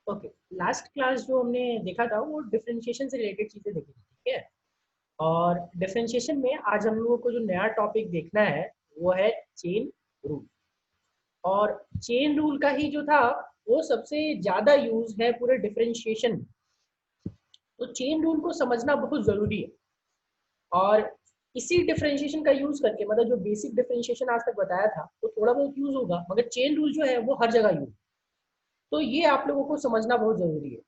Okay, last class जो हमने देखा था वो डिफरेंशिएशन से रिलेटेड चीजें देखी थी, ठीक है। और डिफरेंशिएशन में आज हम लोगों को जो नया टॉपिक देखना है वो है चेन रूल। और चेन रूल का ही जो था वो सबसे ज्यादा यूज है पूरे डिफरेंशिएशन में। तो चेन रूल को समझना बहुत जरूरी है। और इसी डिफरेंशिएशन का यूज करके मतलब जो बेसिक डिफरेंशिएशन आज तक बताया था तो थोड़ा बहुत यूज होगा, मगर चेन रूल जो है वो हर जगह यूज। तो ये आप लोगों को समझना बहुत जरूरी है।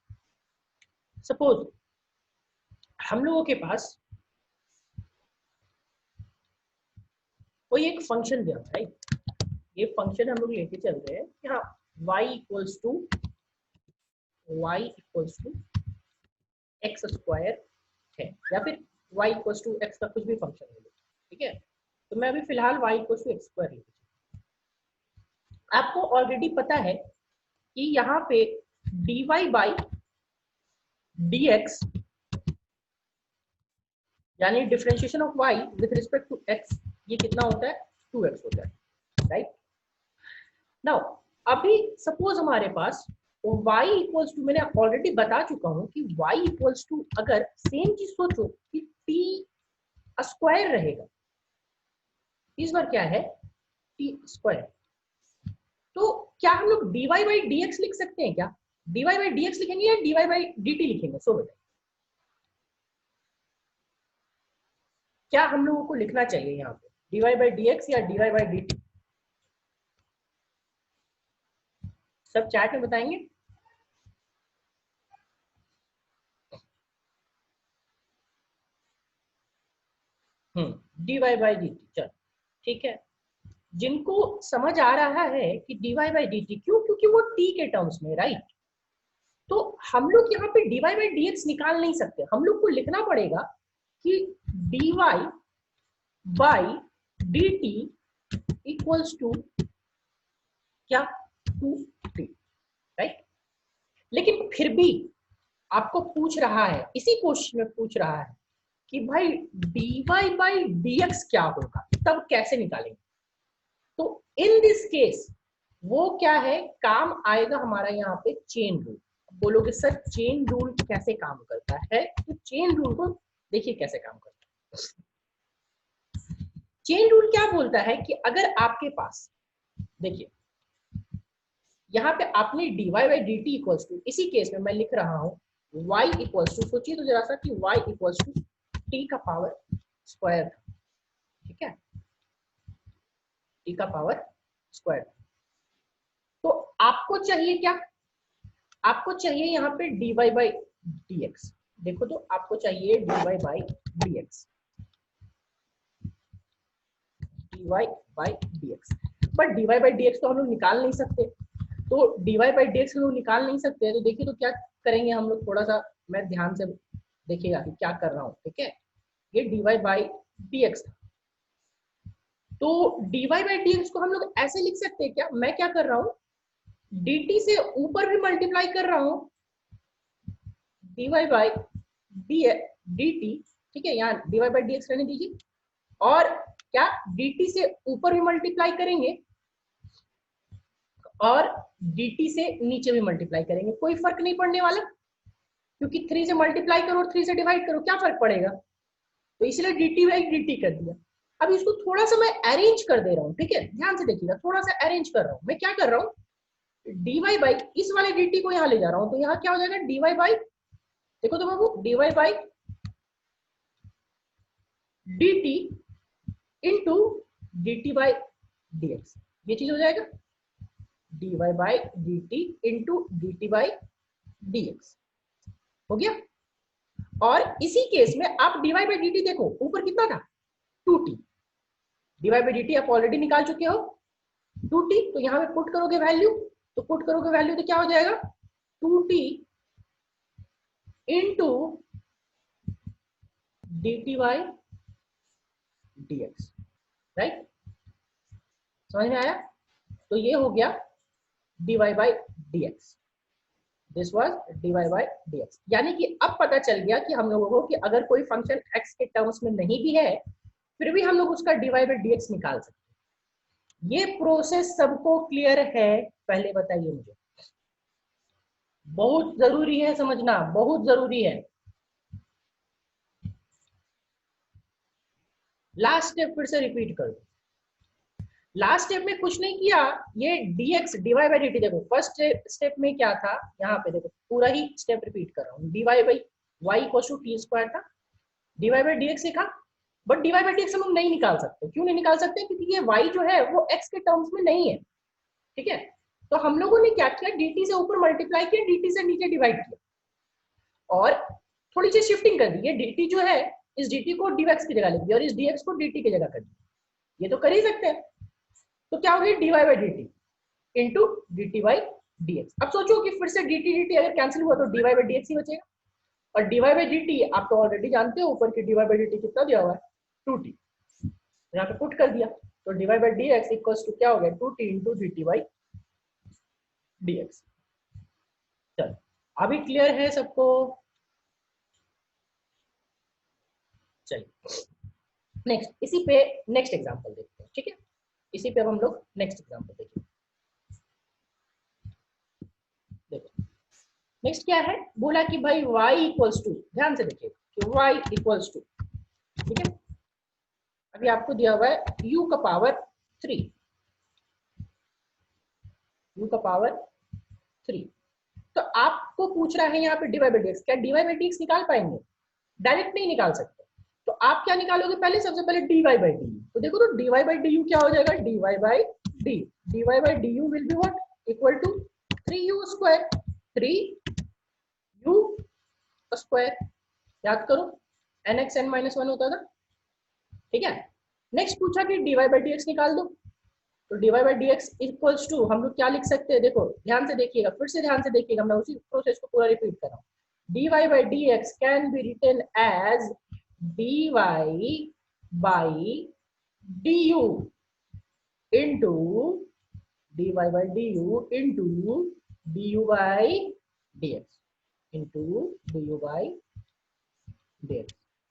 सपोज हम लोगों के पास कोई एक फंक्शन दिया है, ये फंक्शन हम लोग लेके चल रहे हैं कि हाँ y equals to X square है, या फिर y=x का कुछ भी फंक्शन है, ठीक है। तो मैं अभी फिलहाल y=x स्क्वायर लेके चलूँ। आपको ऑलरेडी पता है कि यहाँ पे dy बाई dx यानी differentiation of y with respect to x, ये कितना होता है 2x होता है, राइट। नाउ अभी सपोज हमारे पास y इक्वल्स टू, मैंने ऑलरेडी बता चुका हूं कि y इक्वल्स टू, अगर सेम चीज सोचो कि t स्क्वायर रहेगा, इस बार क्या है t स्क्वायर, तो क्या हम लोग dy बाई dx लिख सकते हैं क्या? dy बाई dx लिखेंगे या dy बाई dt लिखेंगे? सो बताइए क्या हम लोगों को लिखना चाहिए यहाँ पे, dy बाई dx या dy बाई dt? सब चैट में बताएंगे। dy बाई dt, चलो ठीक है। जिनको समझ आ रहा है कि dy बाई dt, क्यों? क्योंकि वो t के टर्म्स में, राइट। तो हम लोग यहाँ पे dy बाई dx निकाल नहीं सकते, हम लोग को लिखना पड़ेगा कि dy by dt equals to क्या 2t, राइट। लेकिन फिर भी आपको पूछ रहा है, इसी क्वेश्चन में पूछ रहा है कि भाई dy बाई dx क्या होगा, तब कैसे निकालेंगे? तो इन दिस केस वो क्या है, काम आएगा हमारा यहाँ पे चेन रूल। बोलोगे सर चेन रूल कैसे काम करता है? तो चेन रूल को देखिए कैसे काम करता है। चेन रूल क्या बोलता है कि अगर आपके पास, देखिए यहाँ पे आपने dy by D T equals to, इसी केस में मैं लिख रहा हूँ y इक्वल्स टू, सोचिए तो जरा सा कि y इक्वल्स टू t का पावर स्क्वायर, ठीक है, t का पावर स्क्वायर। तो आपको चाहिए क्या? आपको चाहिए यहाँ पे dy बाई dx। देखो तो आपको चाहिए dy by dx, dy by dx। But dy by dx तो हम लोग निकाल नहीं सकते, तो dy बाई dx हम लोग निकाल नहीं सकते, तो देखिए तो क्या करेंगे हम लोग, थोड़ा सा मैं ध्यान से देखिएगा कि क्या कर रहा हूँ, ठीक है। ये dy बाई dx था, तो dy बाई dx को हम लोग ऐसे लिख सकते हैं क्या? मैं क्या कर रहा हूँ, dt से ऊपर भी मल्टीप्लाई कर रहा हूँ dy बाई dt, ठीक है, यहाँ dy बाई dx रहने दीजिए, और क्या dt से ऊपर भी मल्टीप्लाई करेंगे और dt से नीचे भी मल्टीप्लाई करेंगे, कोई फर्क नहीं पड़ने वाला, क्योंकि 3 से मल्टीप्लाई करो और 3 से डिवाइड करो, क्या फर्क पड़ेगा? तो इसलिए dt बाई dt कर दिया। अब इसको थोड़ा सा मैं अरेंज कर दे रहा हूँ, ठीक है, ध्यान से देखिएगा, थोड़ा सा अरेंज कर रहा हूँ। मैं क्या कर रहा हूँ, dy बाई इस वाले dt को यहाँ ले जा रहा हूँ, तो यहाँ क्या हो जाएगा dy बाई, देखो तो बाबू dy by dt into dt by dx, ये चीज हो जाएगा dy by dt into dt by dx, हो गया। और इसी केस में आप dy बाई dt देखो, ऊपर कितना था 2t, dy बाई dt आप ऑलरेडी निकाल चुके हो 2t, तो यहाँ पे पुट करोगे वैल्यू, तो पुट करोगे वैल्यू तो क्या हो जाएगा 2t into dt by dx, right. समझ में आया? तो ये हो गया dy by dx, this was dy by dx। यानी कि अब पता चल गया कि हम लोगों को कि अगर कोई फंक्शन x के टर्म्स में नहीं भी है फिर भी हम लोग उसका dy बाई dx निकाल सकते हैं। ये प्रोसेस सबको क्लियर है? पहले बताइए मुझे। बहुत जरूरी है समझना, बहुत जरूरी है। लास्ट स्टेप फिर से रिपीट कर दो। लास्ट स्टेप में कुछ नहीं किया, ये dx dy बाई dt, देखो फर्स्ट स्टेप में क्या था, यहाँ पे देखो पूरा ही स्टेप रिपीट कर रहा हूँ। dy by y equal to T square था, dy बाई dx लिखा, बट dy बाई dx हम लोग नहीं निकाल सकते। क्यों नहीं निकाल सकते? क्योंकि ये y जो है वो x के टर्म्स में नहीं है, ठीक है। तो हम लोगों ने क्या किया, dt से ऊपर मल्टीप्लाई किया, dt से नीचे डिवाइड किया, और थोड़ी सी शिफ्टिंग कर दी। ये dt जो है इस dt को dx की जगह लिख दिया और इस dx को dt की जगह कर दिया। ये तो कर ही सकते हैं। तो क्या हो गया, dy by dt into dt by dx। अब सोचो कि फिर से dt dt अगर कैंसिल हुआ तो dy बाई dx ही बचेगा, और dy बाई dt आप तो ऑलरेडी जानते हो ऊपर की dy बाई dt कितना दिया हुआ है, 2t, यहाँ पे पुट कर दिया, तो dy by dx equals to क्या हो गया, 2t into dt by dx। चलो अभी क्लियर है सबको? चलिए नेक्स्ट, इसी पे नेक्स्ट एग्जांपल देखते हैं, ठीक है। इसी पे अब हम लोग नेक्स्ट एग्जांपल देखेंगे। देखो नेक्स्ट क्या है, बोला कि भाई y इक्वल्स टू, ध्यान से देखिए कि y इक्वल्स टू, ठीक है। अभी आपको दिया हुआ है u का पावर 3, u का पावर 3। तो आपको पूछ रहा है यहाँ पे dy बाई dx, क्या dy बाई dx निकाल पाएंगे? डायरेक्ट नहीं निकाल सकते। तो आप क्या निकालोगे, पहले सबसे पहले dy बाई du। तो देखो तो dy बाई du क्या हो जाएगा, dy by d, dy by du will be what, equal to 3u square, 3u square, याद करो nx n माइनस 1 होता था, ठीक है। नेक्स्ट पूछा कि dy बाई dx निकाल दो, तो dy by dx equals to हम लोग क्या लिख सकते हैं, देखो ध्यान से देखिएगा, फिर से ध्यान से देखिएगा, मैं उसी प्रोसेस को पूरा रिपीट कर रहा हूँ। dy by dx can be written as dy by du into dy by du into du by dx into du by dx,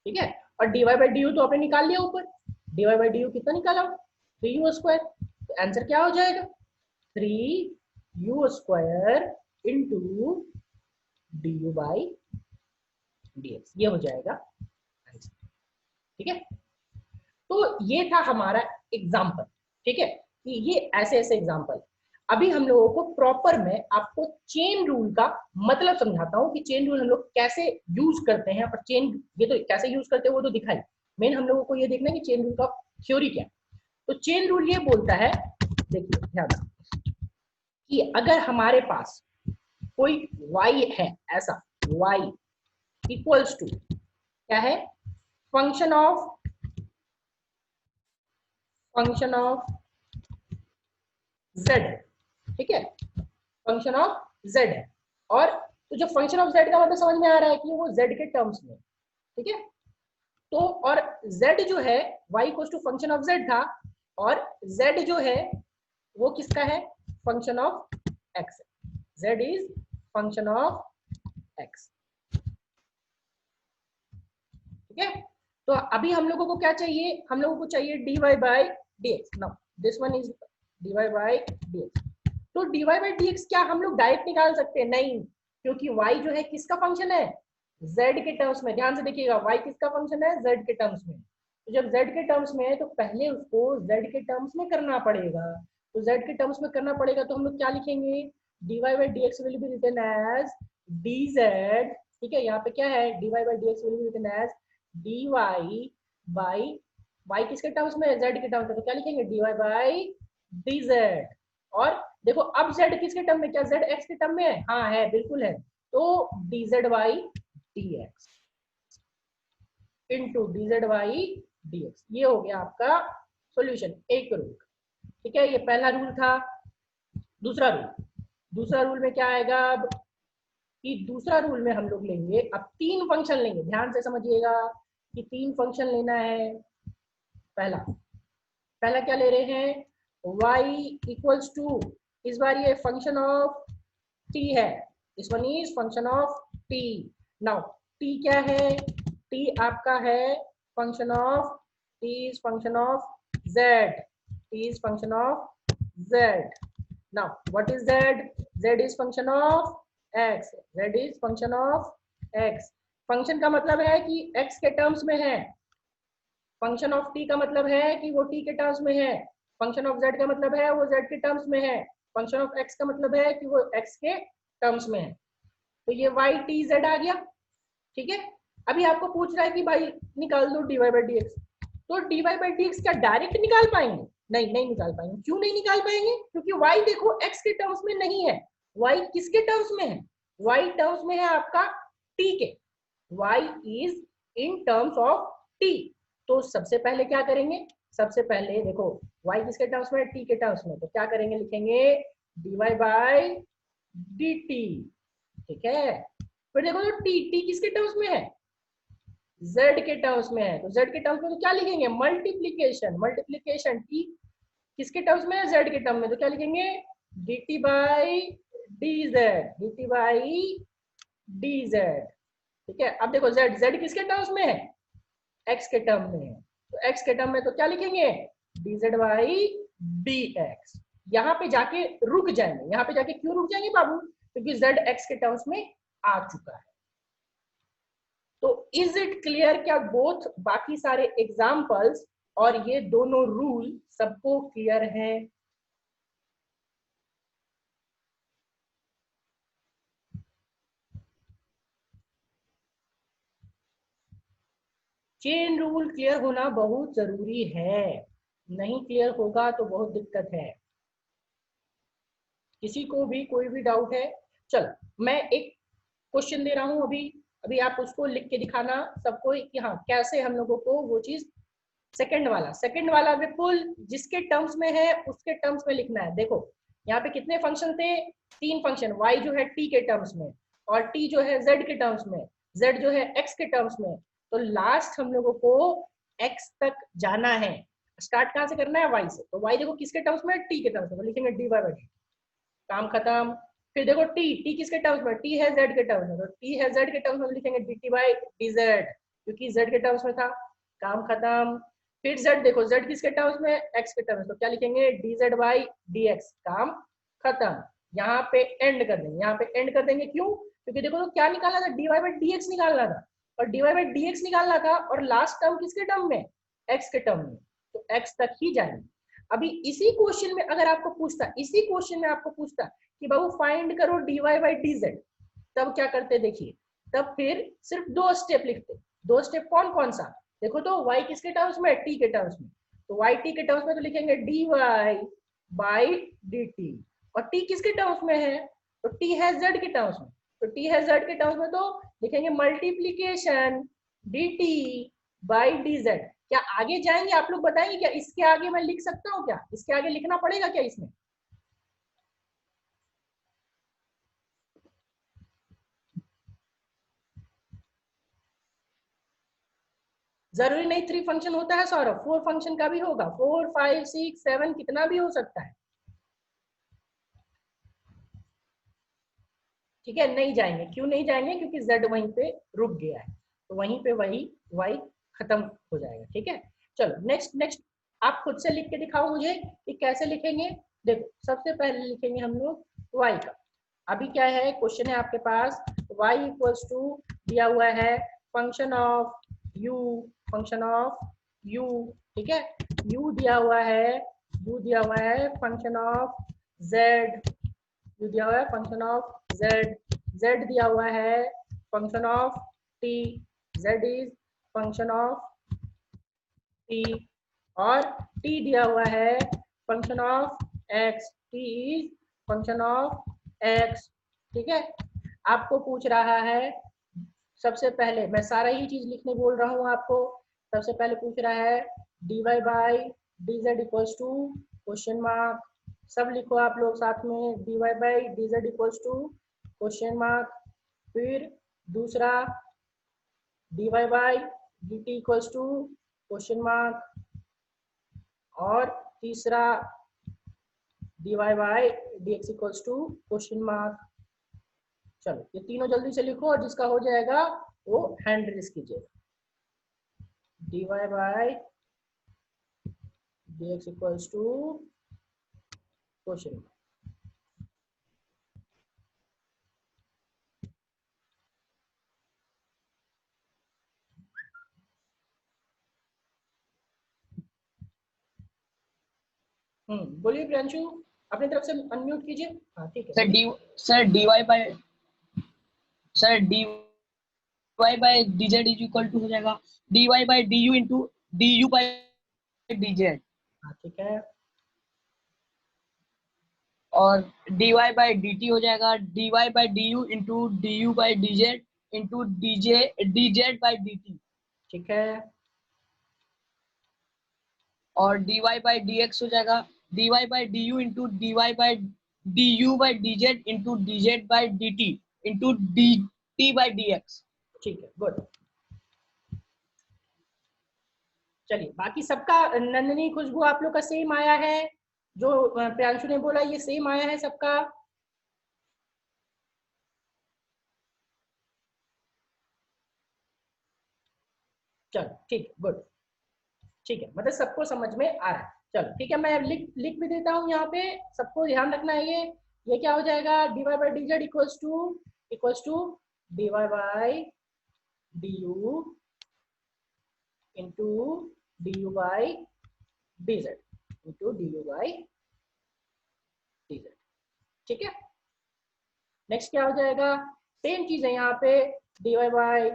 ठीक है। और dy बाई du तो आपने निकाल लिया ऊपर, dy बाई du कितना निकाला, 3u स्क्वायर। तो आंसर क्या हो जाएगा, 3u square into du by dx, ये हो जाएगा आंसर, ठीक है। तो ये था हमारा एग्जाम्पल, ठीक है, कि ये ऐसे ऐसे एग्जाम्पल। अभी हम लोगों को प्रॉपर में आपको चेन रूल का मतलब समझाता हूँ कि चेन रूल हम लोग कैसे यूज करते हैं, और चेन ये तो कैसे यूज करते हैं वो तो दिखाई, मेन हम लोगों को ये देखना है कि चेन रूल का थ्योरी क्या है। तो चेन रूल ये बोलता है, देखिए ध्यान से, कि अगर हमारे पास कोई y है ऐसा, y इक्वल्स टू क्या है, फंक्शन ऑफ z, ठीक है, फंक्शन ऑफ z है। और तो जो फंक्शन ऑफ z का मतलब समझ में आ रहा है कि वो z के टर्म्स में, ठीक है। तो और z जो है y equals to function of z था, और z जो है वो किसका है, function of x, z is function of x, ठीक है। तो अभी हम लोगों को क्या चाहिए, हम लोगों को चाहिए dy by dx। Now this one is dy by dx। तो dy बाई dx क्या हम लोग डायरेक्ट निकाल सकते हैं? नहीं, क्योंकि y जो है किसका फंक्शन है, z के टर्म्स में। ध्यान से देखिएगा, y किसका फंक्शन है, z के टर्म्स में। तो जब z के टर्म्स में है तो पहले उसको z के टर्म्स में करना पड़ेगा। तो z के टर्म्स में करना पड़ेगा तो हम लोग क्या लिखेंगे, dy by dx will be written as dz, ठीक है। यहाँ पे क्या है, dy by dx will be written as dy by, y किसके टर्म्स में है, z के टर्म्स में, तो क्या लिखेंगे, dy बाई dz। और देखो अब z किसके टर्म में, क्या z x के टर्म में है, हाँ है, बिल्कुल है। तो dz by dx into dz by dx, ये हो गया आपका सॉल्यूशन, एक रूल, ठीक है। ये पहला रूल था। दूसरा रूल में क्या आएगा अब, कि दूसरा रूल में हम लोग लेंगे, अब 3 फंक्शन लेंगे, ध्यान से समझिएगा कि 3 फंक्शन लेना है। पहला पहला क्या ले रहे हैं, y इक्वल्स टू, इस बार ये फंक्शन ऑफ t है, this one is function of t। Now t क्या है, t आपका है function of, t is function of z, t is function of z। Now what is z, z is function of x, z is function of x. Function का मतलब है कि x के terms में है, फंक्शन ऑफ t का मतलब है कि वो t के टर्म्स में है, फंक्शन ऑफ z का मतलब है वो z के टर्म्स में है, फंक्शन ऑफ x का मतलब है कि वो x के टर्म्स में है। तो ये y t z आ गया, ठीक है। अभी आपको पूछ रहा है कि भाई निकाल दो dy बाई डी एक्स, तो dy बाई डी एक्स क्या डायरेक्ट निकाल पाएंगे? नहीं, नहीं निकाल पाएंगे। क्यों नहीं निकाल पाएंगे? क्योंकि y देखो x के टर्म्स में नहीं है, y किसके टर्म्स में है? y टर्म्स में है आपका t के, y is in terms of t। तो सबसे पहले क्या करेंगे, सबसे पहले देखो y किसके टर्म्स में है? t के टर्म्स में, तो क्या करेंगे, लिखेंगे dy बाई dt, ठीक है। फिर देखो तो t किसके टर्म्स में है? z के टर्म्स में है, तो z के टर्म्स में तो क्या लिखेंगे, मल्टीप्लीकेशन, मल्टीप्लीकेशन t किसके टर्म्स में है? z के टर्म में, तो क्या लिखेंगे dt by dz, dt by dz, ठीक है। अब देखो z किसके टर्म्स में है? x के टर्म में है, तो x के टर्म में तो क्या लिखेंगे dz बाई dx। यहाँ पे जाके रुक जाएंगे, यहाँ पे जाके क्यों रुक जाएंगे बाबू? क्योंकि z x के टर्म्स में आ चुका है। तो इज इट क्लियर क्या बोथ बाकी सारे एग्जाम्पल्स और ये दोनों रूल सबको क्लियर है? चेन रूल क्लियर होना बहुत जरूरी है, नहीं क्लियर होगा तो बहुत दिक्कत है। किसी को भी कोई भी डाउट है? चलो मैं एक क्वेश्चन दे रहा हूं अभी, अभी आप उसको लिख के दिखाना सबको कि हाँ कैसे हम लोगों को वो चीज, सेकंड वाला विपुल जिसके टर्म्स में है उसके टर्म्स में लिखना है। देखो यहाँ पे कितने फंक्शन थे? 3 फंक्शन, y जो है t के टर्म्स में, और t जो है z के टर्म्स में, z जो है x के टर्म्स में। तो लास्ट हम लोगों को x तक जाना है, स्टार्ट कहाँ से करना है? y से। तो y देखो किसके टर्म्स में है? t के टर्म्स में, तो लिखेंगे dy बाई dt, काम खत्म। फिर देखो t किसके टर्म्स में? t है z के टर्म्स में, तो t है z के टर्म्स में, लिखेंगे dt बाई dz, क्योंकि z के टर्म्स में था, काम खत्म। फिर z देखो z किसके टर्म्स में? x के टर्म्स में, तो क्या लिखेंगे dz बाई dx, काम खत्म। यहाँ पे एंड कर देंगे, यहाँ पे एंड कर देंगे, क्यों? क्योंकि देखो तो क्या निकालना था, dy बाई dx निकालना था, और dy बाई dx निकालना था, और लास्ट टर्म किसके टर्म में? x के टर्म में, तो x तक ही जाएंगे। अभी इसी क्वेश्चन में अगर आपको पूछता, इसी क्वेश्चन में आपको पूछता कि बाबू फाइंड करो dy बाई dz, तब क्या करते देखिए, तब फिर सिर्फ 2 स्टेप लिखते। 2 स्टेप कौन कौन सा? देखो तो y किसके टर्म्स में? t के टर्म्स में, तो y t के टर्म्स में तो लिखेंगे dy बाई dt, और t किसके टर्म्स में है? तो t है z के टर्म्स में, तो t है z के टर्म्स में, तो लिखेंगे मल्टीप्लीकेशन dt बाई dz। क्या आगे जाएंगे आप लोग बताएंगे क्या? इसके आगे मैं लिख सकता हूँ क्या? इसके आगे लिखना पड़ेगा क्या इसमें? जरूरी नहीं 3 फंक्शन होता है सौरभ, 4 फंक्शन का भी होगा, 4 5 6 7 कितना भी हो सकता है, ठीक है। नहीं जाएंगे, क्यों नहीं जाएंगे? क्योंकि z वहीं पे रुक गया है, तो वहीं पे वही y खत्म हो जाएगा, ठीक है। चलो नेक्स्ट नेक्स्ट, आप खुद से लिख के दिखाओ मुझे कि कैसे लिखेंगे। देखो सबसे पहले लिखेंगे हम लोग y का, अभी क्या है क्वेश्चन है आपके पास, y इक्वल्स टू दिया हुआ है function of u, function of u, ठीक है। u दिया हुआ है, u दिया हुआ है फंक्शन ऑफ z, u दिया हुआ है फंक्शन ऑफ z, z दिया हुआ है function of t, z is function of t, और t दिया हुआ है function of x, t is function of x, ठीक है। आपको पूछ रहा है, सबसे पहले मैं सारा ही चीज लिखने बोल रहा हूँ आपको, सबसे पहले पूछ रहा है dy by dz equals to question mark, सब लिखो आप लोग साथ में, dy by dz equals to question mark. फिर दूसरा dy by dt equals to question mark, और तीसरा dy by dx equals to question mark. चलो ये तीनों जल्दी से लिखो, और जिसका हो जाएगा वो हैंड रेस कीजिएगा, dy by dx equals to question mark. बोलिए प्रियांशु, अपनी तरफ से अनम्यूट कीजिए। हाँ ठीक है। Sir dy by dz is equal to हो जाएगा dy by du into du by dz। हाँ ठीक है। और dy बाय dt हो जाएगा dy by du into du by dz into dz by dt। ठीक है। और dy बाय dx हो जाएगा dy by du into dy by du by dz into dz by dt into dt by dx। ठीक है, good. चलिए, बाकी सबका, नंदनी, खुशबू, आप लोग का सेम आया है? जो प्रियांशु ने बोला ये सेम आया है सबका? चलो ठीक है, गुड। ठीक है, मतलब सबको समझ में आ रहा है। चलो ठीक है, मैं अब लिख भी देता हूँ यहाँ पे, सबको ध्यान रखना है। ये क्या हो जाएगा? dy by D Z equals to dy by D U into D U by D Z into D U by D Z. ठीक है, नेक्स्ट क्या हो जाएगा? सेम चीज है यहाँ पे, dy by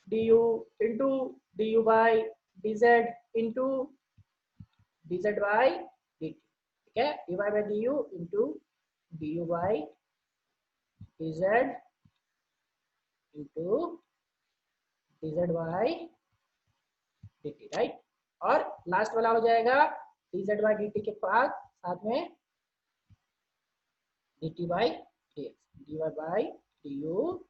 D U into D U by D Z into D Z by D T. ठीक है, dy by D U into D U by D Z into D Z by D T, right. और last वाला हो जाएगा D Z by D T के बाद साथ में D T by D X, D Y by D U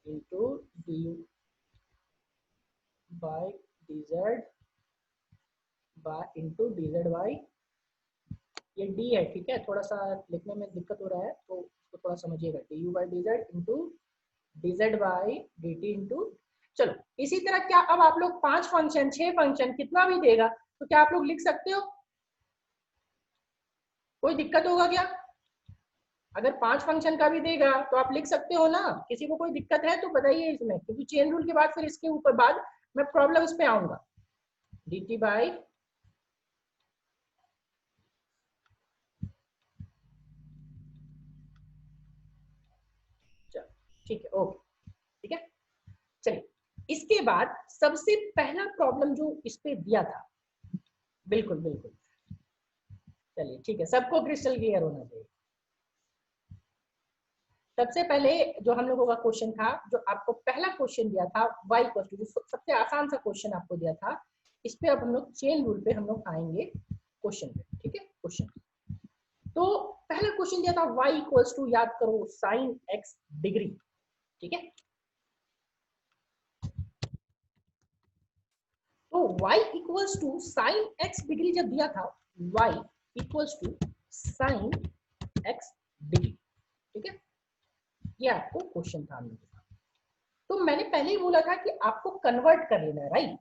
into D U by D Z by into D Z by, ये D है, ठीक है, थोड़ा सा लिखने में दिक्कत हो रहा है तो उसको थोड़ा समझिएगा। D U by D Z into D Z by D T into, चलो इसी तरह क्या अब आप लोग 5 फंक्शन 6 फंक्शन कितना भी देगा तो क्या आप लोग लिख सकते हो? कोई दिक्कत होगा क्या? अगर 5 फंक्शन का भी देगा तो आप लिख सकते हो ना? किसी को कोई दिक्कत है तो बताइए इसमें, क्योंकि चेन रूल के बाद फिर इसके ऊपर बाद मैं प्रॉब्लम इस पे आऊंगा। डी टी बाई, चलो ठीक है, ओके, ठीक है। चलिए, इसके बाद सबसे पहला प्रॉब्लम जो इस पे दिया था, बिल्कुल बिल्कुल, चलिए ठीक है, सबको क्रिस्टल क्लियर होना चाहिए। सबसे पहले जो हम लोगों का क्वेश्चन था, जो आपको पहला क्वेश्चन दिया था y इक्वल टू, जो सबसे आसान सा क्वेश्चन आपको दिया था, इस पे अब हम लोग चेन रूल पे हम लोग आएंगे क्वेश्चन पे, ठीक है। क्वेश्चन तो पहला क्वेश्चन दिया था y इक्वल्स टू, याद करो, साइन x डिग्री, ठीक है। तो y equals to sine x degree जब दिया था, y equals to sine x degree, ठीक है, ये आपको क्वेश्चन था हम लोगों का। तो मैंने पहले ही बोला था कि आपको कन्वर्ट कर लेना है, राइट।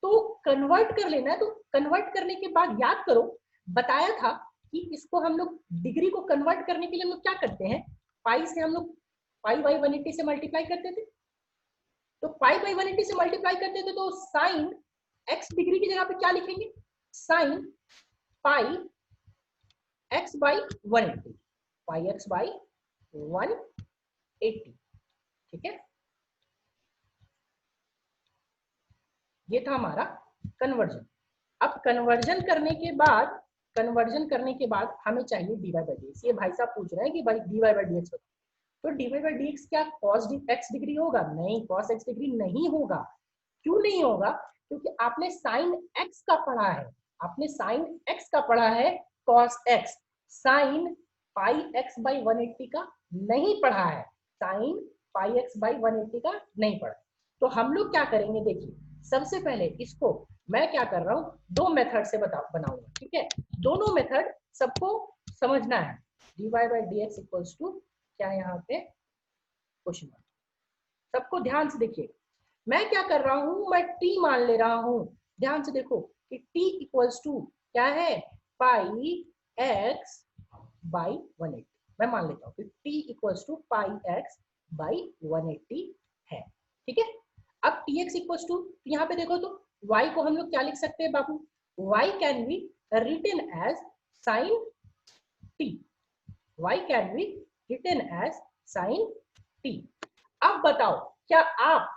तो कन्वर्ट कर लेना है, तो कन्वर्ट करने के बाद याद करो, बताया था कि इसको हम लोग डिग्री को कन्वर्ट करने के लिए हम लोग क्या करते हैं, पाई से हम लोग पाई बाई 180 से मल्टीप्लाई करते थे। तो पाई बाई 180 से मल्टीप्लाई करते थे तो साइन एक्स डिग्री की जगह पे क्या लिखेंगे? Sine pi x by 180, pi x by 180, ठीक है। ये था हमारा कन्वर्जन। अब कन्वर्जन करने के बाद हमें चाहिए dy बाई डी एक्स। ये भाई साहब पूछ रहे हैं कि भाई dy बाई डी एक्स बताओ। तो dy बाई डी एक्स क्या cos x डिग्री होगा? नहीं, cos x डिग्री नहीं होगा। क्यों नहीं होगा? क्योंकि आपने sin x का पढ़ा है, आपने sin x का पढ़ा है, cos x sin pi x by 180 का नहीं पढ़ा है, sin पाई x बाई 180 का नहीं पढ़ा। तो हम लोग क्या करेंगे, देखिए, सबसे पहले इसको मैं क्या कर रहा हूँ, दो मेथड से बनाऊंगा, ठीक है। दोनों मेथड सबको समझना है। dy by D X equals to क्या, यहाँ पे क्वेश्चन मार्क, सबको ध्यान से देखिए। मैं क्या कर रहा हूँ, मैं t मान ले रहा हूँ। ध्यान से देखो कि t इक्वल्स टू क्या है, पाई x बाई 180। मैं मान लेता हूँ कि t equals to pi x by 180 है, ठीक है। अब tx इक्वल्स टू, यहाँ पे देखो तो y को हम लोग क्या लिख सकते हैं बाबू, y can be written as sine t, y can be written as sine t। अब बताओ क्या आप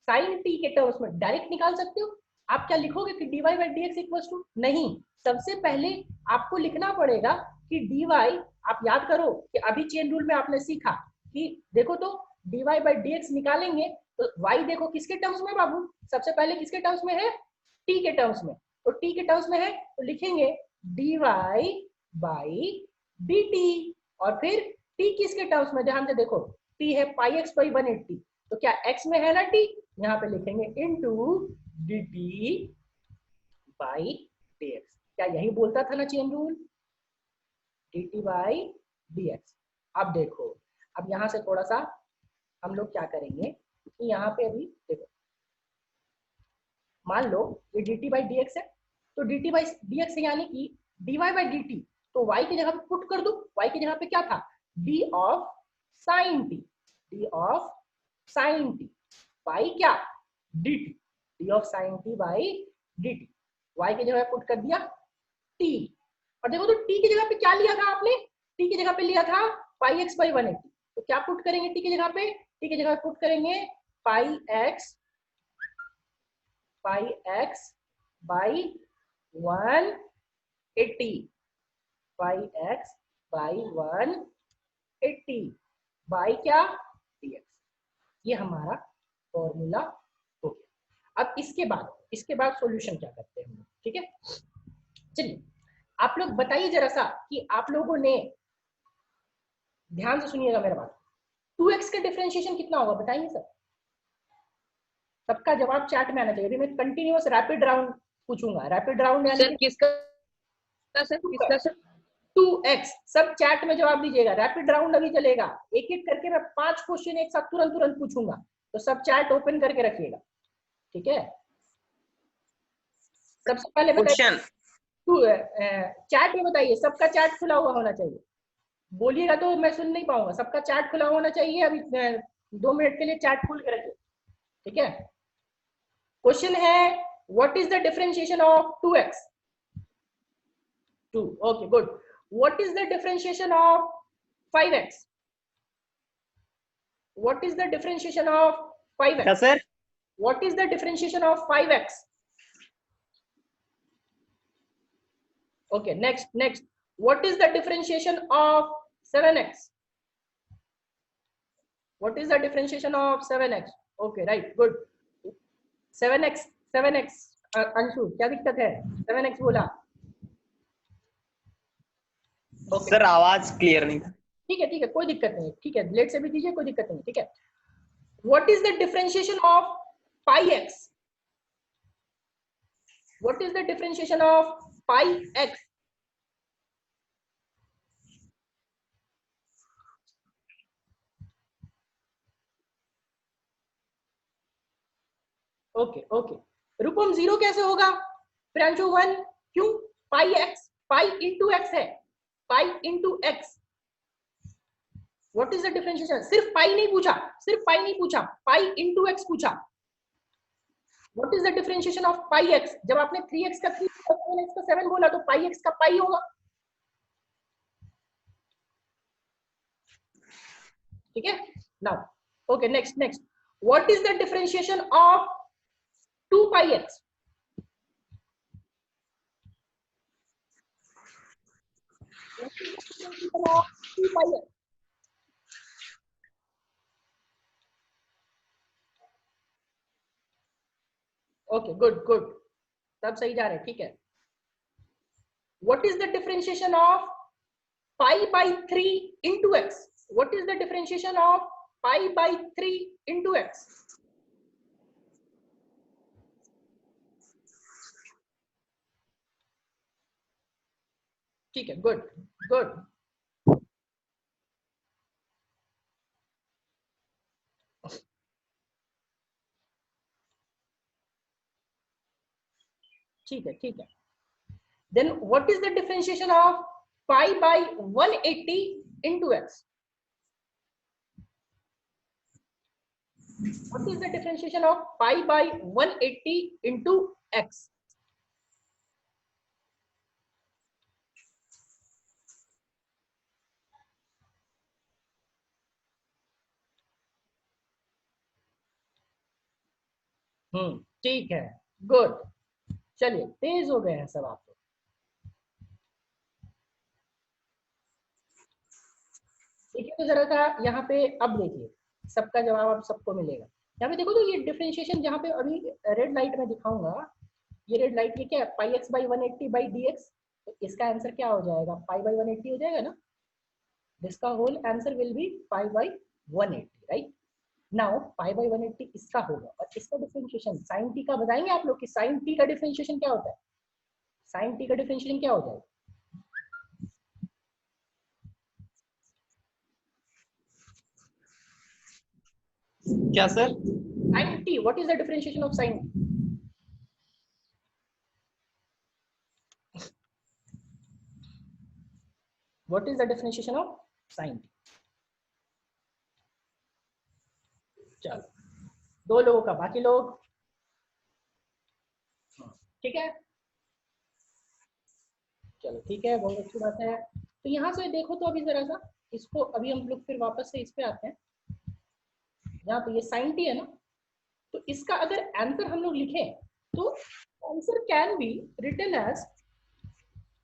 साइन t के टर्म्स में डायरेक्ट निकाल सकते हो? आप क्या लिखोगे कि dy by dx equals to, नहीं, सबसे पहले आपको लिखना पड़ेगा कि dy, आप याद करो कि अभी चेन रूल में आपने सीखा कि देखो तो dy बाई dx निकालेंगे तो y देखो किसके टर्म्स में बाबू, सबसे पहले किसके टर्म्स में है, t के टर्म्स में, तो t के टर्म्स में है तो लिखेंगे dy बाई dt, और फिर t किसके टर्म्स में, ध्यान से देखो t है पाई एक्स बाई 180, तो क्या x में है ना t, यहाँ पे लिखेंगे इनटू dt बाई dx, क्या यही बोलता था ना chain rule, dt by dx। अब देखो, अब यहाँ से थोड़ा सा हम लोग क्या करेंगे कि यहाँ पे अभी देखो, मान लो ये dt बाई dx है, तो dt बाई dx है यानी कि dy बाई dt, तो y की जगह पे पुट कर दो, y की जगह पे क्या था, d of sine t, d of sine t by क्या, dt, d of sine t by dt, y की जगह पुट कर दिया t, और देखो तो t की जगह पे क्या लिया था आपने, t की जगह पे लिया था पाई एक्स बाई 180, तो क्या पुट करेंगे t की जगह पे, t की जगह पे पुट करेंगे pi x by 180, pi x by 180 by क्या dx, ये हमारा फॉर्मूला हो गया। अब इसके बाद सॉल्यूशन क्या करते हैं हम लोग, ठीक है, चलिए आप लोग बताइए जरा सा कि आप लोगों ने, ध्यान से सुनिएगा मेरा बात, 2x का डिफरेंशिएशन कितना होगा बताइए सर, सबका जवाब चैट में आना चाहिए, अभी मैं कंटिन्यूअस रैपिड राउंड पूछूंगा, रैपिड राउंड यानी सर किसका सर 2x, सब चैट में जवाब दीजिएगा, रैपिड राउंड अभी चलेगा, एक एक करके मैं 5 क्वेश्चन एक साथ तुरंत पूछूंगा, तो सब चैट ओपन करके रखिएगा, ठीक है। सबसे पहले बताइए, चैट में बताइए, सबका चैट खुला हुआ होना चाहिए, बोलिएगा तो मैं सुन नहीं पाऊंगा, सबका चैट खुला होना चाहिए, अभी 2 मिनट के लिए चैट खोल के रखिए, ठीक है। क्वेश्चन है what is the differentiation of 2x, 2, okay good, what is the differentiation of 5x, what is the differentiation of 5x, yes sir, what is the differentiation of 5x, okay, next what is the differentiation of 7x, what is the differentiation of 7x, okay right good, 7x Anshu क्या दिक्कत है, 7x बोला, okay. Sir आवाज clear नहीं था, ठीक है कोई दिक्कत नहीं, ठीक है लेट से भी दीजिए कोई दिक्कत नहीं, ठीक है। What is the differentiation of pi x, what is the differentiation of pi x, okay Rupam 0 कैसे होगा, प्रियांशु 1, क्यों, pi x, pi into x है, pi into x, what is the differentiation, सिर्फ पाई नहीं पूछा, पाई इंटू एक्स पूछा, what is the differentiation of pi x, जब आपने 3x का 3 7x का 7 बोला तो पाई एक्स का पाई होगा, ठीक है। Now okay next what is the differentiation of 2 pi x, okay good सब सही जा रहे हैं, ठीक है। What is the differentiation of pi by 3 into x, what is the differentiation of pi by 3 into x, ठीक है गुड ठीक है, then what is the differentiation of pi by 180 into x, What is the differentiation of pi by 180 into x? ठीक है, good. चलिए, तेज हो गए हैं सब आप लोग। देखिए तो जरा सा यहाँ पे, अब देखिए सबका जवाब अब सबको मिलेगा। यहाँ पे देखो तो ये डिफरेंशिएशन जहाँ पे अभी रेड लाइट में दिखाऊंगा, ये रेड लाइट ये क्या है, pi x by 180 by D x. तो इसका आंसर क्या हो जाएगा, पाई बाई 180 हो जाएगा ना। इसका whole answer will be pi by 180, right. Now pi by 180 इसका होगा, और इसका डिफरेंशिएशन साइन टी का बताएंगे आप लोग कि साइन टी का डिफरेंशिएशन क्या होता है। साइन टी का डिफरेंशिएशन क्या हो जाएगा? क्या sir? Sin t, what is the differentiation of sin t? What is the differentiation of sin t? चलो, दो लोगों का, बाकी लोग ठीक है। चलो ठीक है, बहुत अच्छी बात है। तो यहाँ से देखो तो अभी जरा सा इसको, अभी हम लोग फिर वापस से इस पे आते हैं। यहाँ पे ये साइन टी है ना, तो इसका अगर आंसर हम लोग लिखें तो answer can be written as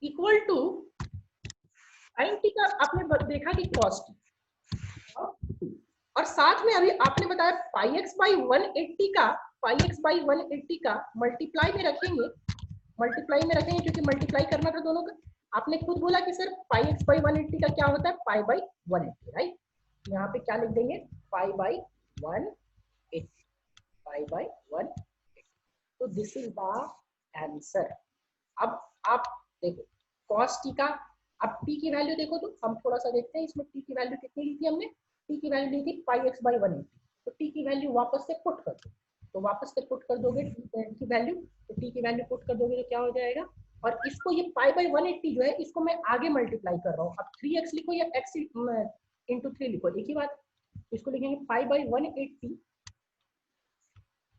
equal to sine T का, आपने देखा कि कॉस टी, और साथ में अभी आपने बताया पाई एक्स बाई 180 का, पाई एक्स बाई 180 का मल्टीप्लाई में रखेंगे, मल्टीप्लाई में रखेंगे क्योंकि मल्टीप्लाई करना था दोनों का। आपने खुद बोला कि सर पाई एक्स बाई 180 का क्या होता है, पाई बाई 180, राइट। यहाँ पे क्या लिख देंगे, पाई बाई 180, पाई बाई 180। तो दिस इज द आंसर। अब आप देखो कॉस टी का, अब टी की वैल्यू देखो तो हम थोड़ा सा देखते हैं इसमें टी की वैल्यू कितनी ली थी हमने। टी की वैल्यू ली थी पाई एक्स बाई 180, तो टी की वैल्यू वापस से पुट कर दो। तो वापस से पुट कर दोगे टी की वैल्यू, तो टी की वैल्यू पुट कर दोगे तो क्या हो जाएगा, और इसको ये पाई बाई 180 जो है इसको मैं आगे मल्टीप्लाई कर रहा हूँ। अब 3x लिखो या x इंटू 3 लिखो, एक ही बात। इसको लिखेंगे पाई बाई 180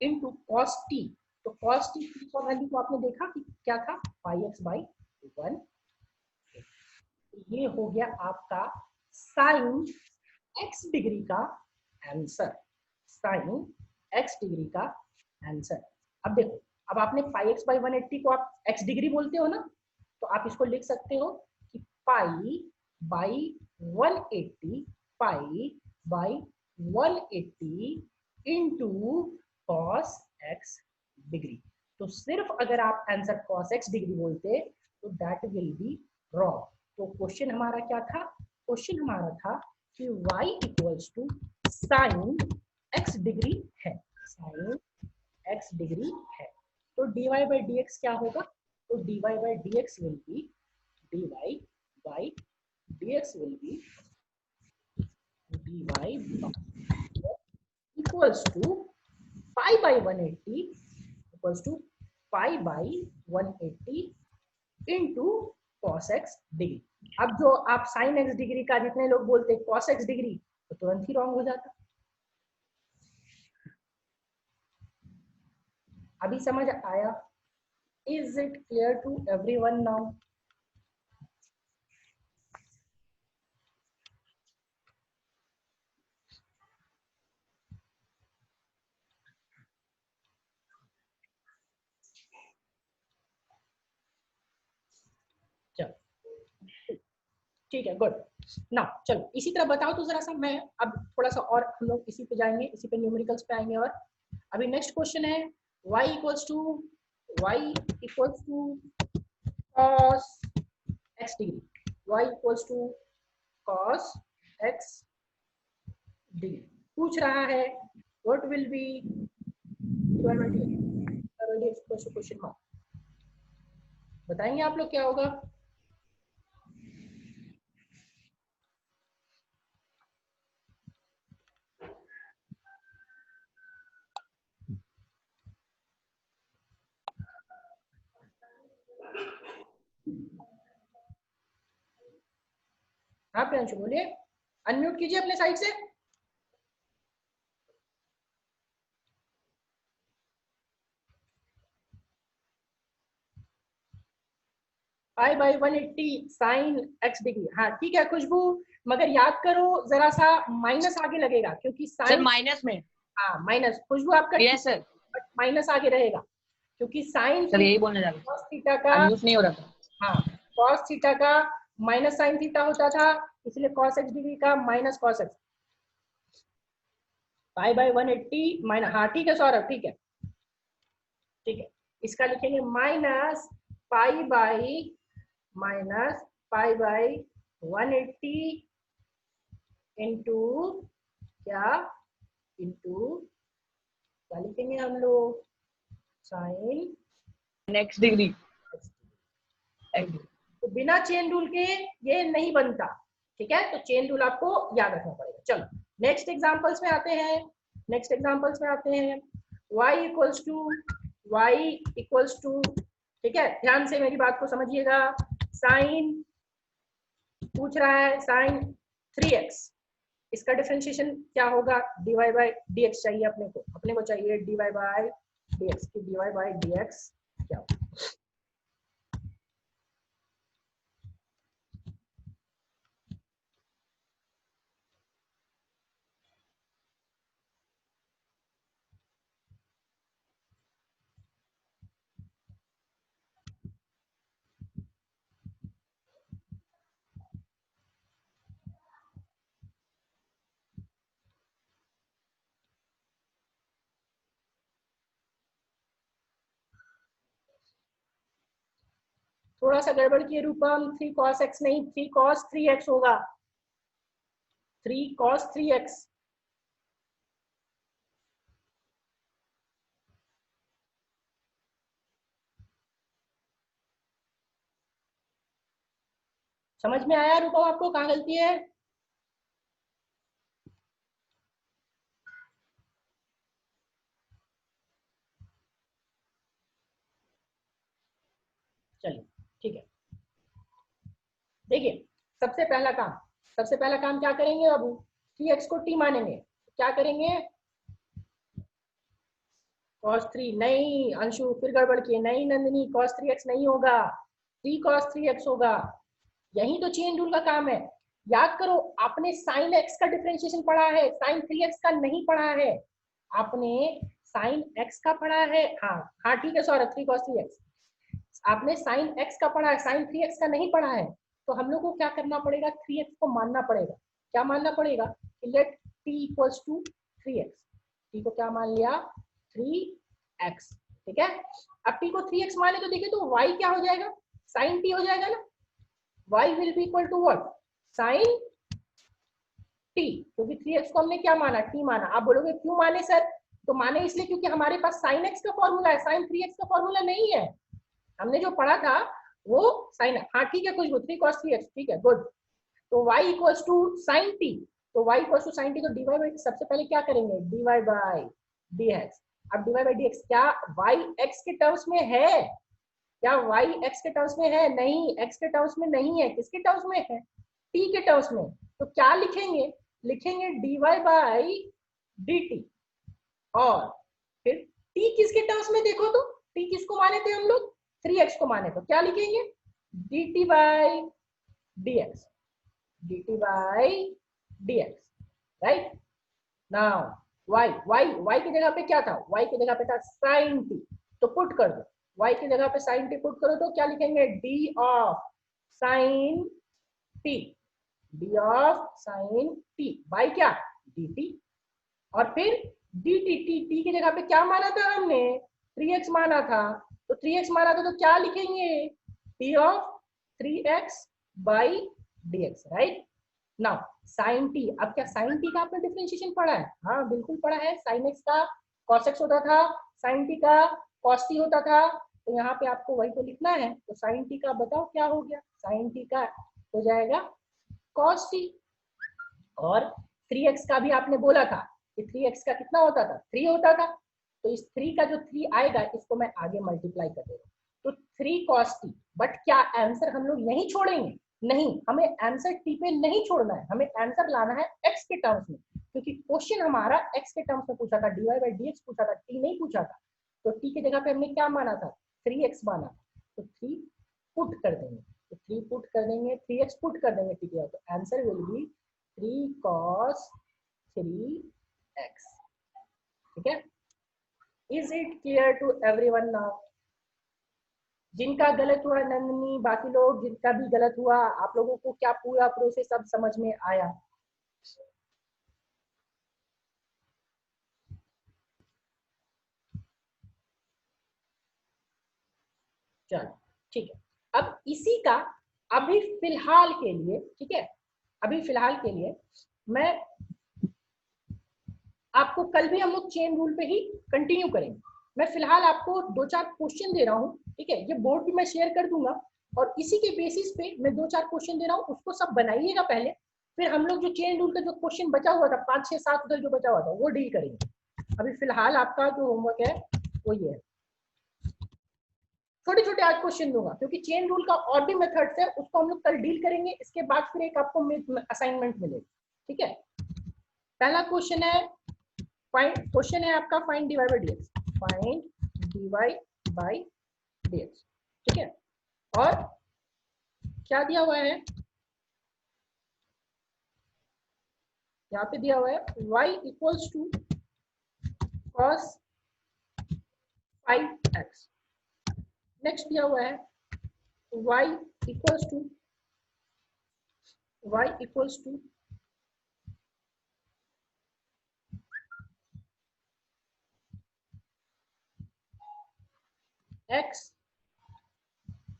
इंटू कॉस टी। तो कॉस टी का वैल्यू तो आपने देखा कि क्या था, पाई एक्स बाई 1। ये हो गया आपका साइन एक्स डिग्री का आंसर, साइन एक्स डिग्री का आंसर। अब देखो, अब आपने पाई एक्स बाई 180 को आप एक्स डिग्री बोलते हो ना, तो आप इसको लिख सकते हो कि पाई by 180, pi by 180 into cos x degree. तो सिर्फ अगर आप आंसर कॉस एक्स डिग्री बोलते तो दैट विल बी रॉन्ग। तो क्वेश्चन हमारा क्या था, क्वेश्चन हमारा था कि y equals to sine x degree है, साइन x डिग्री है। तो dy बाई डी एक्स क्या होगा, तो dy by D x will be, dy by D x will be dy equals to pi by 180 equals to pi by 180 into cos x degree. अब जो आप sine x degree का जितने लोग बोलते हैं कॉस एक्स डिग्री, तो तुरंत ही रॉन्ग हो जाता। अभी समझ आया? Is it clear to everyone now? चलो ठीक है, गुड। ना चलो इसी तरह बताओ तो जरा सा, मैं अब थोड़ा सा और हम लोग इसी पे जाएंगे, इसी पे न्यूमेरिकल्स पे आएंगे। और अभी नेक्स्ट क्वेश्चन है y equals to, y equals to cos x degree, y equals to cos x degree पूछ रहा है। What will be question mark, बताएंगे आप लोग क्या होगा? हाँ प्रियांशु बोलिए, अनम्यूट कीजिए अपने साइड से। Pi by 180 sine x degree. हाँ ठीक है खुशबू, मगर याद करो जरा सा माइनस आगे लगेगा क्योंकि सर साइन, माइनस में। हाँ माइनस, खुशबू आपका यस सर। माइनस आगे रहेगा क्योंकि साइन सर यही बोलने जा रहा कॉस थीटा था, का, अनम्यूट नहीं हो रहा था। हाँ कॉस थीटा का माइनस साइन थीटा होता था, इसलिए कॉस x डिग्री का minus cos x। Pi by 180 minus, हाँ ठीक है सौरभ, ठीक है ठीक है, इसका लिखेंगे minus pi by, minus pi by 180 into क्या, इंटू क्या लिखेंगे हम लोग, साइन नेक्स्ट डिग्री। तो बिना चेन रूल के ये नहीं बनता, ठीक है, तो चेन रूल आपको याद रखना पड़ेगा। चलो नेक्स्ट एग्जांपल्स में आते हैं, नेक्स्ट एग्जांपल्स में आते हैं। y equals to, y equals to, ठीक है, ध्यान से मेरी बात को समझिएगा। साइन पूछ रहा है साइन 3x, इसका डिफरेंशिएशन क्या होगा, dy बाई dx चाहिए अपने को चाहिए dy बाई dx की dy बाई dx क्या होगा। थोड़ा सा गड़बड़ किए रूपम, 3 cos x नहीं 3 cos 3x होगा, 3 cos 3x। समझ में आया रूपम आपको कहाँ गलती है। चलिए ठीक है, देखिए सबसे पहला काम क्या करेंगे बाबू, 3x को t मानेंगे, क्या करेंगे, cos 3 नहीं, अंशु फिर गड़बड़ किए, नहीं नंदिनी cos 3x नहीं होगा, 3 cos 3x होगा, यही तो चेन रूल का काम है। याद करो आपने साइन x का डिफरेंशिएशन पढ़ा है, साइन 3x का नहीं पढ़ा है, आपने साइन x का पढ़ा है, हाँ हाँ ठीक है सौरभ, 3 cos 3x आपने साइन x का पढ़ा है, साइन 3x का नहीं पढ़ा है, तो हम लोग को क्या करना पड़ेगा, 3x को मानना पड़ेगा, क्या मानना पड़ेगा, let t equals to 3x, t को क्या मान लिया 3x, ठीक है, अब t को 3x माने तो देखिए तो y क्या हो जाएगा, साइन t हो जाएगा ना, y will be equal to what, sine t, क्योंकि 3x को हमने क्या माना, t माना। आप बोलोगे क्यों माने सर, तो माने इसलिए क्योंकि हमारे पास साइन x का फॉर्मूला है, साइन 3x का फॉर्मूला नहीं है, हमने जो पढ़ा था वो साइन, हाँ ठीक है कुछ 3 cos 3x, ठीक है गुड, तो y equals to sine t, तो y equals to sine t, तो dy बाई सबसे पहले क्या करेंगे, dy बाई dx, अब dy बाई dx क्या y x के टर्म्स में है, क्या y x के टर्म्स में है, नहीं x के टर्म्स में नहीं है, किसके टर्म्स में है, t के टर्म्स में, तो क्या लिखेंगे, लिखेंगे dy बाई dt, और फिर t किसके टर्म्स में देखो तो, t किसको माने थे हम लोग, 3x को माने, तो क्या लिखेंगे dt by dx, dt by dx, right. Now y की जगह पे क्या था, y की जगह पे था sin t, तो पुट कर दो, y की जगह पे sin t पुट करो तो क्या लिखेंगे d of sin t, d of sin t by क्या dt, और फिर dt, t की जगह पे क्या माना था हमने 3x माना था, तो 3x माना था तो क्या लिखेंगे t of 3x by dx, right. Now sine t, अब क्या साइन t का आपने डिफरेंशिएशन पढ़ा है, हाँ बिल्कुल पढ़ा है, साइन x का cos x होता था, साइन t का cos t होता था, तो यहाँ पे आपको वही तो लिखना है, तो साइन t का बताओ क्या हो गया, साइन t का हो जाएगा cos t, और 3x का भी आपने बोला था कि 3x का कितना होता था 3 होता था, तो इस 3 का जो 3 आएगा इसको मैं आगे मल्टीप्लाई कर दे रहा हूँ, तो 3 cos t, बट क्या आंसर हम लोग यही छोड़ेंगे, नहीं, हमें आंसर t पे नहीं छोड़ना है, हमें आंसर लाना है x के टर्म्स में, क्योंकि क्वेश्चन हमारा x के टर्म्स में पूछा था, dy बाई dx पूछा था, t नहीं पूछा था, तो t की जगह पे हमने क्या माना था 3x माना, तो 3 पुट कर देंगे, तो 3 पुट कर देंगे, 3x पुट कर देंगे, ठीक है, तो answer will B 3 cos 3x, ठीक है। Is it clear to everyone now? जिनका गलत हुआ नंदनी, बाकी लोग जिनका भी गलत हुआ, आप लोगों को क्या पूरा प्रोसेस सब समझ में आया? चलो ठीक है। अब इसी का अभी फिलहाल के लिए, ठीक है, अभी फिलहाल के लिए मैं आपको, कल भी हम लोग चेन रूल पे ही कंटिन्यू करेंगे। मैं फिलहाल आपको 2-4 क्वेश्चन दे रहा हूँ, ठीक है, ये बोर्ड भी मैं शेयर कर दूंगा, और इसी के बेसिस पे मैं 2-4 क्वेश्चन दे रहा हूँ, उसको सब बनाइएगा पहले, फिर हम लोग जो चेन रूल का जो क्वेश्चन बचा हुआ था 5, 6, 7 उधर जो बचा हुआ था वो डील करेंगे। अभी फिलहाल आपका जो होमवर्क है वो ये है, छोटे छोटे आज क्वेश्चन दूंगा, क्योंकि चेन रूल का और भी मेथड्स है, उसको हम लोग कल डील करेंगे, इसके बाद फिर एक आपको असाइनमेंट मिलेगी, ठीक है। पहला क्वेश्चन है, क्वेश्चन है आपका find dy by dx, find dy by dx, ठीक है। और क्या दिया हुआ है, यहाँ पे दिया हुआ है y equals to cos 5x, next दिया हुआ है y equals to x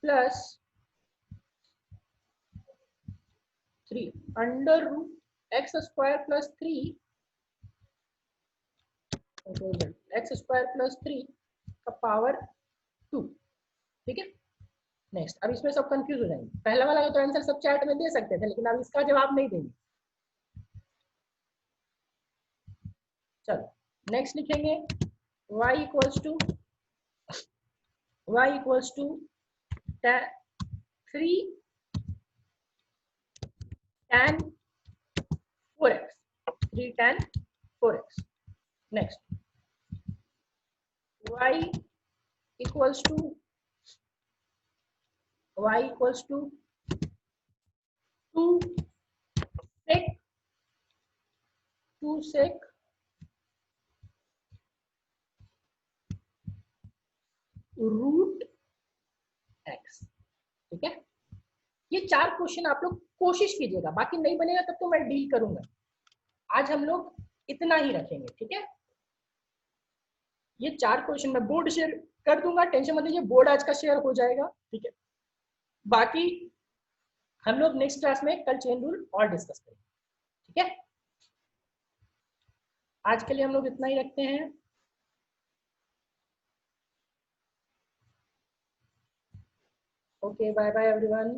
plus 3 under root x square plus 3 x square plus 3 का पावर 2, ठीक है। नेक्स्ट, अब इसमें सब कंफ्यूज हो जाएंगे, पहला वाला तो आंसर सब चैट में दे सकते थे, लेकिन अब इसका जवाब नहीं देंगे। चलो नेक्स्ट लिखेंगे y equals to 3 tan 4x, 3 tan 4x। Next y equals to 2 sec root x, ठीक है। ये 4 क्वेश्चन आप लोग कोशिश कीजिएगा, बाकी नहीं बनेगा तब तो मैं डील करूंगा। आज हम लोग इतना ही रखेंगे, ठीक है। ये 4 क्वेश्चन मैं बोर्ड शेयर कर दूंगा, टेंशन मत लीजिए, बोर्ड आज का शेयर हो जाएगा, ठीक है। बाकी हम लोग नेक्स्ट क्लास में कल चेन रूल और डिस्कस करेंगे, ठीक है। आज के लिए हम लोग इतना ही रखते हैं। Okay, bye bye everyone.